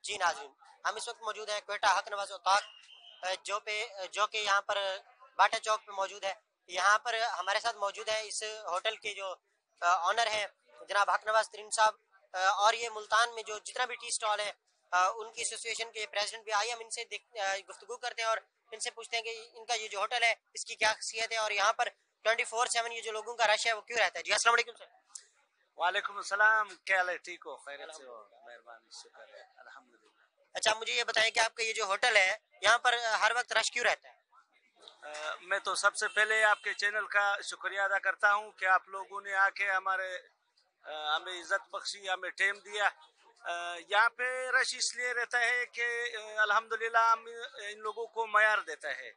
जी नाज़रीन, हम इस वक्त मौजूद हैं क्वेटा हक नवाज उताक जो कि यहाँ पर बाटा चौक पे मौजूद है। यहाँ पर हमारे साथ मौजूद है इस होटल के जो ऑनर हैं जनाब हक नवाज तरीन साहब, और ये मुल्तान में जो जितना भी टी स्टॉल है उनकी एसोसिएशन के प्रेसिडेंट भी आए। हम इनसे गुफ्तगू करते हैं और इनसे पूछते हैं कि इनका ये जो होटल है इसकी क्या खासियत है और यहाँ पर 24/7 ये जो लोगों का रश है वो क्यों रहता है। जी अस्सलाम वालेकुम सर। वालेकुम सलाम, क्या हाल है? ठीक हो? खैरियत से हो? मेहरबानी, शुक्र है, अल्हम्दुलिल्लाह। अच्छा, मुझे ये बताएं कि आपका ये जो होटल है यहाँ पर हर वक्त रश क्यों रहता है। मैं तो सबसे पहले आपके चैनल का शुक्रिया अदा करता हूँ कि आप लोगों ने आके हमें इज्जत बख्शी, हमें टाइम दिया। यहाँ पे रश इसलिए रहता है कि अल्हम्दुलिल्लाह हम इन लोगों को मयार देता है,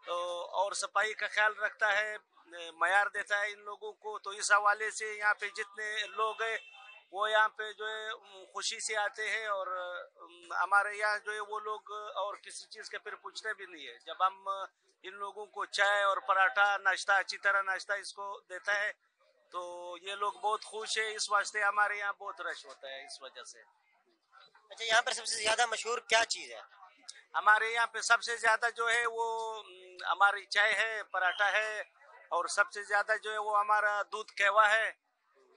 तो और सफाई का ख्याल रखता है, मयार देता है इन लोगों को। तो इस हवाले से यहाँ पे जितने लोग हैं वो यहाँ पे जो है खुशी से आते हैं, और हमारे यहाँ जो है वो लोग और किसी चीज़ के फिर पूछते भी नहीं है। जब हम इन लोगों को चाय और पराठा नाश्ता, अच्छी तरह नाश्ता इसको देता है, तो ये लोग बहुत खुश है। इस वास्ते हमारे यहाँ बहुत रश होता है इस वजह से। अच्छा, यहाँ पर सबसे ज्यादा मशहूर क्या चीज है। हमारे यहाँ पे सबसे ज्यादा जो है वो हमारी चाय है, पराठा है, और सबसे ज्यादा जो है वो हमारा दूध कहवा है,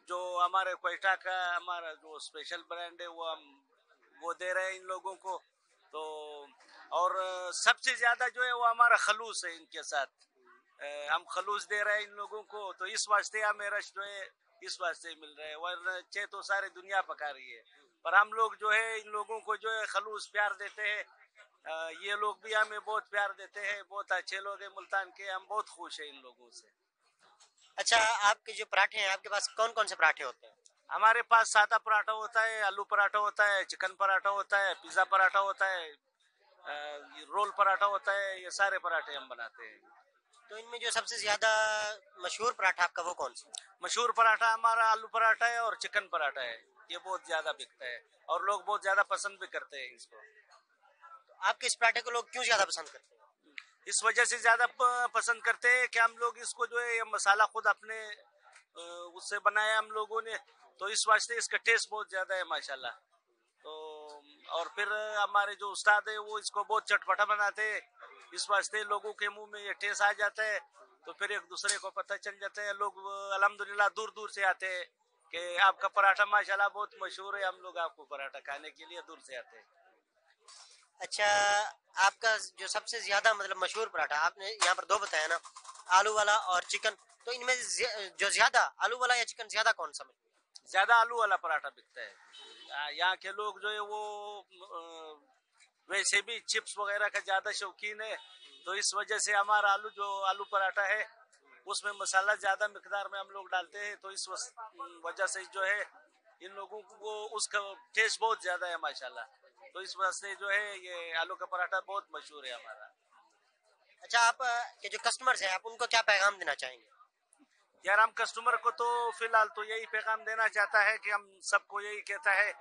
जो हमारे क्वेटा का हमारा जो स्पेशल ब्रांड है वो दे रहे हैं इन लोगों को। तो और सबसे ज्यादा जो है वो हमारा खलूस है इनके साथ। हम खलूस दे रहे हैं इन लोगों को, तो इस वास्ते हमें रश जो है इस वास्ते मिल रहा है, वरना चाहे तो सारी दुनिया पका रही है, पर हम लोग जो है इन लोगों को जो है खलूस प्यार देते हैं। ये लोग भी हमें बहुत प्यार देते हैं, बहुत अच्छे लोग हैं मुल्तान के, हम बहुत खुश हैं इन लोगों से। अच्छा, आपके जो पराठे हैं आपके पास कौन कौन से पराठे होते हैं। हमारे पास सादा पराठा होता है, आलू पराठा होता है, चिकन पराठा होता है, पिज्जा पराठा होता है, रोल पराठा होता है, ये सारे पराठे हम बनाते हैं। तो इनमें जो सबसे ज्यादा मशहूर पराठा आपका वो कौन सा। मशहूर पराठा हमारा आलू पराठा है और चिकन पराठा है, ये बहुत ज्यादा बिकता है और लोग बहुत ज्यादा पसंद भी करते हैं इसको। तो आपके इस पराठे को लोग क्यों ज्यादा पसंद करते हैं। इस वजह से ज्यादा पसंद करते हैं कि हम लोग इसको जो है ये मसाला खुद अपने उससे बनाया हम लोगों ने, तो इस वास्ते इसका टेस्ट बहुत ज्यादा है माशाल्लाह। तो और फिर हमारे जो उस्ताद है वो इसको बहुत चटपटा बनाते हैं, इस वास्ते लोगों के मुंह में ये टेस्ट आ जाता है, तो फिर एक दूसरे को पता चल जाता है। लोग अल्हम्दुलिल्लाह दूर दूर से आते हैं कि आपका पराठा माशाल्लाह बहुत मशहूर है, हम लोग आपको पराठा खाने के लिए दूर से आते हैं। अच्छा, आपका जो सबसे ज्यादा मतलब मशहूर पराठा आपने यहाँ पर दो बताया ना, आलू वाला और चिकन, तो इनमें जो ज्यादा आलू वाला या चिकन ज्यादा कौन सा मशहूर है। ज्यादा आलू वाला पराठा बिकता है। यहाँ के लोग जो है वो वैसे भी चिप्स वगैरह का ज्यादा शौकीन है, तो इस वजह से हमारा आलू पराठा है उसमें मसाला ज्यादा मिकदार में हम लोग डालते हैं, तो इस वजह से जो है इन लोगों को उसका टेस्ट बहुत ज्यादा है माशाल्लाह। तो इस वजह से जो है ये आलू का पराठा बहुत मशहूर है हमारा। अच्छा, आप के जो कस्टमर्स हैं आप उनको क्या पैगाम देना चाहेंगे। यार, हम कस्टमर को तो फिलहाल तो यही पैगाम देना चाहता है कि हम सबको यही कहता है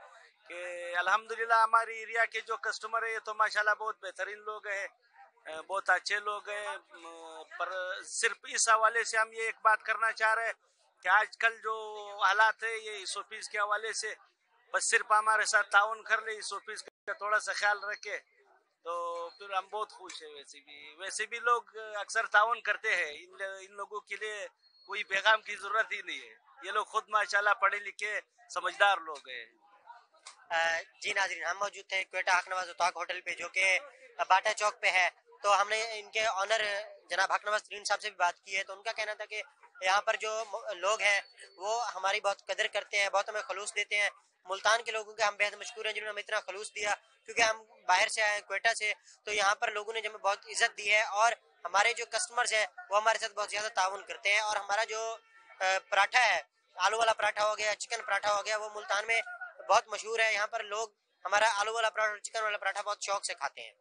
कि अल्हम्दुलिल्लाह हमारी एरिया के जो कस्टमर है ये तो माशाल्लाह बहुत बेहतरीन लोग हैं, बहुत अच्छे लोग हैं। पर सिर्फ इस हवाले से हम ये एक बात करना चाह रहे हैं कि आजकल जो हालात है ये इस ऑफिस के हवाले से, बस सिर्फ हमारे साथ ताउन कर ले, इस ऑफिस का थोड़ा सा ख्याल रखे, तो फिर हम बहुत खुश है। वैसे भी लोग अक्सर ताउन करते हैं, इन लोगों के लिए कोई पैगाम की जरूरत ही नहीं है, ये लोग खुद माशाल्लाह पढ़े लिखे समझदार लोग हैं। जी नाज़रीन, हम मौजूद थे क्वेटा हक नवाज उताक होटल पे जो कि बाटा चौक पे है। तो हमने इनके ऑनर जनाब हक नवाज तरीन साहब से भी बात की है, तो उनका कहना था कि यहाँ पर जो लोग हैं वो हमारी बहुत कदर करते हैं, बहुत हमें खलूस देते हैं। मुल्तान के लोगों के हम बेहद मशहूर हैं जिन्होंने हमें इतना खलूस दिया, क्योंकि हम बाहर से आए क्वेटा से, तो यहाँ पर लोगों ने हमें बहुत इज्जत दी है और हमारे जो कस्टमर्स हैं वो हमारे साथ बहुत ज़्यादा ताउन करते हैं। और हमारा जो पराठा है, आलू वाला पराठा हो गया, चिकन पराठा हो गया, वो मुल्तान में बहुत मशहूर है। यहाँ पर लोग हमारा आलू वाला पराठा और चिकन वाला पराठा बहुत शौक से खाते हैं।